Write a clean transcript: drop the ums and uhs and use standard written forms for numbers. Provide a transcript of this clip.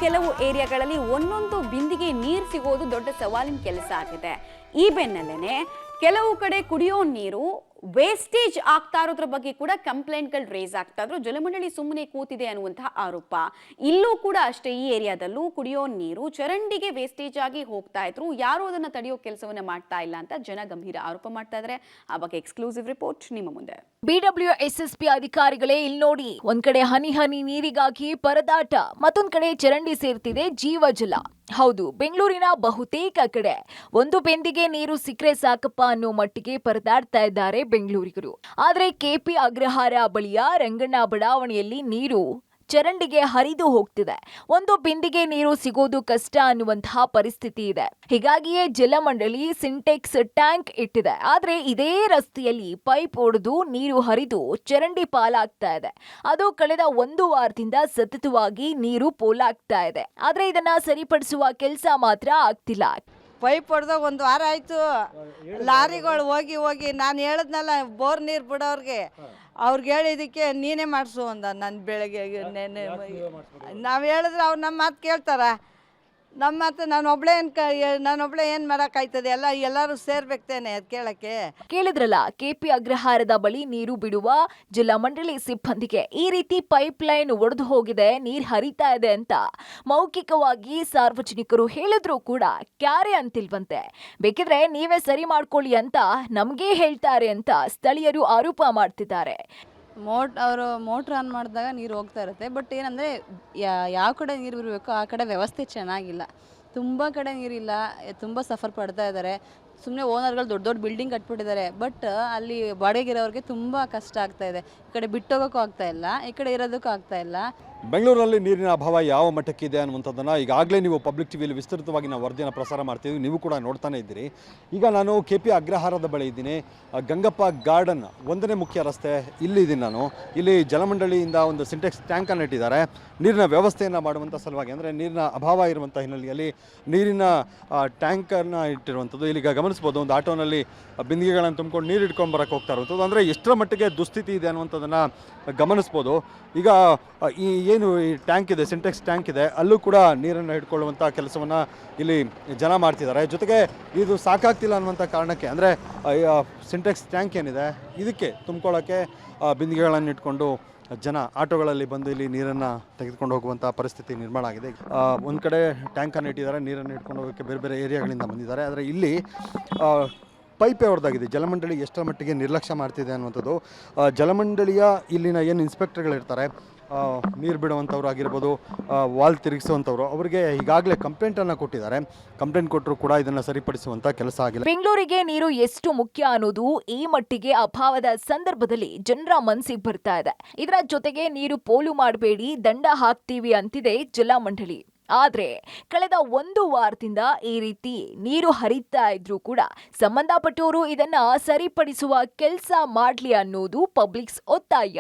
ಕೆಲವು ಏರಿಯಾಗಳಲ್ಲಿ ಒಂದೊಂದು ಬಿಂದಿಗೆ ನೀರು ಸಿಗೋದು ದೊಡ್ಡ ಸವಾಲಿನ ಕೆಲಸ ಆಗಿದೆ. ಈ ಬೆನ್ನಲ್ಲೇನೆ ಕೆಲವು ಕಡೆ ಕುಡಿಯೋ ನೀರು ವೇಸ್ಟೇಜ್ ಆಗ್ತಾ ಇರೋದ್ರ ಬಗ್ಗೆ ಕೂಡ ಕಂಪ್ಲೇಂಟ್ಗಳು ರೇಸ್ ಆಗ್ತಾ ಇದ್ರು. ಜಲಮಂಡಳಿ ಸುಮ್ಮನೆ ಕೂತಿದೆ ಅನ್ನುವಂತಹ ಆರೋಪ ಇಲ್ಲೂ ಕೂಡ ಅಷ್ಟೇ. ಈ ಏರಿಯಾದಲ್ಲೂ ಕುಡಿಯೋ ನೀರು ಚರಂಡಿಗೆ ವೇಸ್ಟೇಜ್ ಆಗಿ ಹೋಗ್ತಾ ಇದ್ರು. ಯಾರು ಅದನ್ನ ತಡೆಯೋ ಕೆಲಸವನ್ನ ಮಾಡ್ತಾ ಇಲ್ಲ ಅಂತ ಜನ ಗಂಭೀರ ಆರೋಪ ಮಾಡ್ತಾ ಇದ್ದಾರೆ. ಆ ಬಗ್ಗೆ ಎಕ್ಸ್ಕ್ಲೂಸಿವ್ ರಿಪೋರ್ಟ್ ನಿಮ್ಮ ಮುಂದೆ. BWSSP ಅಧಿಕಾರಿಗಳೇ ಇಲ್ಲಿ ನೋಡಿ, ಒಂದ್ ಕಡೆ ಹನಿ ಹನಿ ನೀರಿಗಾಗಿ ಪರದಾಟ, ಮತ್ತೊಂದ್ ಕಡೆ ಚರಂಡಿ ಸೇರ್ತಿದೆ ಜೀವಜಲ. ಹೌದು, ಬೆಂಗಳೂರಿನ ಬಹುತೇಕ ಕಡೆ ಒಂದು ಬೆಂದಿಗೆ ನೀರು ಸಿಕ್ಕರೆ ಸಾಕಪ್ಪ ಅನ್ನೋ ಮಟ್ಟಿಗೆ ಪರದಾಡ್ತಾ ಇದ್ದಾರೆ ಬೆಂಗಳೂರಿಗರು. ಆದ್ರೆ ಕೆಪಿ ಅಗ್ರಹಾರ ಬಳಿಯ ರಂಗಣ್ಣ ಬಡಾವಣೆಯಲ್ಲಿ ನೀರು ಚರಂಡಿಗೆ ಹರಿದು ಹೋಗ್ತಿದೆ. ಒಂದು ಬಿಂದಿಗೆ ನೀರು ಸಿಗೋದು ಕಷ್ಟ ಅನ್ನುವಂತಹ ಪರಿಸ್ಥಿತಿ ಇದೆ. ಹೀಗಾಗಿಯೇ ಜಲಮಂಡಳಿ ಸಿಂಟೆಕ್ಸ್ ಟ್ಯಾಂಕ್ ಇಟ್ಟಿದೆ. ಆದ್ರೆ ಇದೇ ರಸ್ತೆಯಲ್ಲಿ ಪೈಪ್ ಒಡೆದು ನೀರು ಹರಿದು ಚರಂಡಿ ಪಾಲಾಗ್ತಾ ಇದೆ. ಅದು ಕಳೆದ 1 ವಾರದಿಂದ ಸತತವಾಗಿ ನೀರು ಪೋಲಾಗ್ತಾ ಇದೆ. ಆದ್ರೆ ಇದನ್ನ ಸರಿಪಡಿಸುವ ಕೆಲಸ ಮಾತ್ರ ಆಗ್ತಿಲ್ಲ. ಪೈಪ್ ಹೊಡೆದಾಗ 1 ವಾರ ಆಯಿತು. ಲಾರಿಗಳು ಹೋಗಿ ನಾನು ಹೇಳಿದ್ನಲ್ಲ ಬೋರ್ ನೀರು ಬಿಡೋರಿಗೆ, ಅವ್ರಿಗೆ ಹೇಳಿದ್ದಕ್ಕೆ ನೀನೇ ಮಾಡಿಸು ಅಂದ. ನಾನು ಬೆಳಗ್ಗೆ ನಾವು ಹೇಳಿದ್ರೆ ಅವ್ರು ನಮ್ಮ ಮಾತು ಕೇಳ್ತಾರ? ನಮ್ಮ ಮಾತು ನಾನೊಬ್ಳೆ ಏನು ಮಾಡೋಕ್ಕಾಯ್ತದೆ? ಎಲ್ಲರೂ ಸೇರ್ಬೇಕ್ತೇನೆ ಅದು ಕೇಳಕ್ಕೆ. ಕೇಳಿದ್ರಲ್ಲ, ಕೆಪಿ ಅಗ್ರಹಾರದ ಬಳಿ ನೀರು ಬಿಡುವ ಜಲಮಂಡಳಿ ಸಿಬ್ಬಂದಿಗೆ ಈ ರೀತಿ ಪೈಪ್ ಲೈನ್ ಒಡೆದು ಹೋಗಿದೆ, ನೀರು ಹರಿತಾ ಇದೆ ಅಂತ ಮೌಖಿಕವಾಗಿ ಸಾರ್ವಜನಿಕರು ಹೇಳಿದ್ರು ಕೂಡ ಕ್ಯಾರೆ ಅಂತಿಲ್ವಂತೆ. ಬೇಕಿದ್ರೆ ನೀವೇ ಸರಿ ಮಾಡ್ಕೊಳ್ಳಿ ಅಂತ ನಮ್ಗೇ ಹೇಳ್ತಾರೆ ಅಂತ ಸ್ಥಳೀಯರು ಆರೋಪ ಮಾಡ್ತಿದ್ದಾರೆ. ಅವರು ಮೋಟ್ರ್ ಆನ್ ಮಾಡಿದಾಗ ನೀರು ಹೋಗ್ತಾ ಇರುತ್ತೆ. ಬಟ್ ಏನಂದರೆ ಯಾವ ಕಡೆ ನೀರು ಇರಬೇಕು ಆ ಕಡೆ ವ್ಯವಸ್ಥೆ ಚೆನ್ನಾಗಿಲ್ಲ. ತುಂಬ ಕಡೆ ನೀರಿಲ್ಲ, ತುಂಬ ಸಫರ್ ಪಡ್ತಾ ಇದ್ದಾರೆ. ಸುಮ್ಮನೆ ಓನರ್ಗಳು ದೊಡ್ಡ ದೊಡ್ಡ ಬಿಲ್ಡಿಂಗ್ ಕಟ್ಬಿಟ್ಟಿದ್ದಾರೆ. ಬಟ್ ಅಲ್ಲಿ ಬಾಡಿಗೆಗಿರೋರಿಗೆ ತುಂಬ ಕಷ್ಟ ಆಗ್ತಾ ಇದೆ. ಈ ಕಡೆ ಬಿಟ್ಟೋಗೋಕ್ಕೂ ಆಗ್ತಾ ಇಲ್ಲ, ಈ ಕಡೆ ಇರೋದಕ್ಕೂ ಆಗ್ತಾ ಇಲ್ಲ. ಬೆಂಗಳೂರಲ್ಲಿ ನೀರಿನ ಅಭಾವ ಯಾವ ಮಟ್ಟಕ್ಕಿದೆ ಅನ್ನುವಂಥದ್ದನ್ನು ಈಗಾಗಲೇ ನೀವು ಪಬ್ಲಿಕ್ ಟಿವಿಯಲ್ಲಿ ವಿಸ್ತೃತವಾಗಿ ನಾವು ವರದಿಯನ್ನು ಪ್ರಸಾರ ಮಾಡ್ತೀವಿ, ನೀವು ಕೂಡ ನೋಡ್ತಾನೆ ಇದ್ದೀರಿ. ಈಗ ನಾನು ಕೆಪಿ ಅಗ್ರಹಾರದ ಬಳಿ ಇದ್ದೀನಿ. ಗಂಗಪ್ಪ ಗಾರ್ಡನ್ 1ನೇ ಮುಖ್ಯ ರಸ್ತೆ, ಇಲ್ಲಿದ್ದೀನಿ ನಾನು. ಇಲ್ಲಿ ಜಲಮಂಡಳಿಯಿಂದ ಒಂದು ಸಿಂಟೆಕ್ಸ್ ಟ್ಯಾಂಕನ್ನು ಇಟ್ಟಿದ್ದಾರೆ ನೀರಿನ ವ್ಯವಸ್ಥೆಯನ್ನು ಮಾಡುವಂಥ ಸಲುವಾಗಿ. ಅಂದರೆ ನೀರಿನ ಅಭಾವ ಇರುವಂಥ ಹಿನ್ನೆಲೆಯಲ್ಲಿ ನೀರಿನ ಟ್ಯಾಂಕನ್ನು ಇಟ್ಟಿರುವಂಥದ್ದು. ಇಲ್ಲಿಗ ಗಮನಿಸ್ಬೋದು, ಒಂದು ಆಟೋನಲ್ಲಿ ಬಿಂದಿಗೆಗಳನ್ನು ತುಂಬಿಕೊಂಡು ನೀರು ಇಟ್ಕೊಂಡು ಬರೋಕ್ಕೆ ಹೋಗ್ತಾ ಇರುವಂಥದ್ದು. ಅಂದರೆ ಎಷ್ಟರ ಮಟ್ಟಿಗೆ ದುಸ್ಥಿತಿ ಇದೆ ಅನ್ನುವಂಥದ್ದನ್ನು ಗಮನಿಸ್ಬೋದು. ಈಗ ಏನು ಈ ಟ್ಯಾಂಕ್ ಇದೆ, ಸಿಂಟೆಕ್ಸ್ ಟ್ಯಾಂಕ್ ಇದೆ, ಅಲ್ಲೂ ಕೂಡ ನೀರನ್ನು ಹಿಡ್ಕೊಳ್ಳುವಂಥ ಕೆಲಸವನ್ನು ಇಲ್ಲಿ ಜನ ಮಾಡ್ತಿದ್ದಾರೆ. ಜೊತೆಗೆ ಇದು ಸಾಕಾಗ್ತಿಲ್ಲ ಅನ್ನುವಂಥ ಕಾರಣಕ್ಕೆ, ಅಂದರೆ ಸಿಂಟೆಕ್ಸ್ ಟ್ಯಾಂಕ್ ಏನಿದೆ ಇದಕ್ಕೆ ತುಂಬ್ಕೊಳ್ಳೋಕ್ಕೆ ಬಿಂದಿಗೆಗಳನ್ನು ಇಟ್ಕೊಂಡು ಜನ ಆಟೋಗಳಲ್ಲಿ ಬಂದು ಇಲ್ಲಿ ನೀರನ್ನು ತೆಗೆದುಕೊಂಡು ಹೋಗುವಂಥ ಪರಿಸ್ಥಿತಿ ನಿರ್ಮಾಣ ಆಗಿದೆ. ಒಂದು ಕಡೆ ಟ್ಯಾಂಕನ್ನು ಇಟ್ಟಿದ್ದಾರೆ, ನೀರನ್ನು ಇಟ್ಕೊಂಡು ಹೋಗೋಕ್ಕೆ ಬೇರೆ ಬೇರೆ ಏರಿಯಾಗಳಿಂದ ಬಂದಿದ್ದಾರೆ. ಆದರೆ ಇಲ್ಲಿ ಪೈಪೇ ಹೊಡೆದಾಗಿದೆ. ಜಲಮಂಡಳಿ ಎಷ್ಟರ ಮಟ್ಟಿಗೆ ನಿರ್ಲಕ್ಷ್ಯ ಮಾಡ್ತಿದೆ ಅನ್ನುವಂಥದ್ದು. ಜಲಮಂಡಳಿಯ ಇಲ್ಲಿನ ಏನು ಇನ್ಸ್ಪೆಕ್ಟರ್ಗಳಿರ್ತಾರೆ, ನೀರು ಬಿಡುವಂಥವ್ರು ಆಗಿರ್ಬೋದು, ವಾಲ್ ತಿರುಗಿಸುವಂಥವ್ರು, ಅವರಿಗೆ ಈಗಾಗಲೇ ಕಂಪ್ಲೇಂಟನ್ನು ಕೊಟ್ಟಿದ್ದಾರೆ. ಕಂಪ್ಲೇಂಟ್ ಕೊಟ್ಟರು ಕೂಡ ಇದನ್ನು ಸರಿಪಡಿಸುವಂಥ ಕೆಲಸ ಆಗಿಲ್ಲ. ಬೆಂಗಳೂರಿಗೆ ನೀರು ಎಷ್ಟು ಮುಖ್ಯ ಅನ್ನೋದು ಈ ಮಟ್ಟಿಗೆ ಅಭಾವದ ಸಂದರ್ಭದಲ್ಲಿ ಜನರ ಮನಸ್ಸಿಗೆ ಬರ್ತಾ ಇದೆ. ಇದರ ಜೊತೆಗೆ ನೀರು ಪೋಲು ಮಾಡಬೇಡಿ, ದಂಡ ಹಾಕ್ತೀವಿ ಅಂತಿದೆ ಜಲಮಂಡಳಿ. ಆದ್ರೆ ಕಳೆದ 1 ವಾರದಿಂದ ಈ ರೀತಿ ನೀರು ಹರಿತಾ ಇದ್ರೂ ಕೂಡ ಸಂಬಂಧಪಟ್ಟವರು ಇದನ್ನ ಸರಿಪಡಿಸುವ ಕೆಲಸ ಮಾಡ್ಲಿ ಅನ್ನೋದು ಪಬ್ಲಿಕ್ಸ್ ಒತ್ತಾಯ.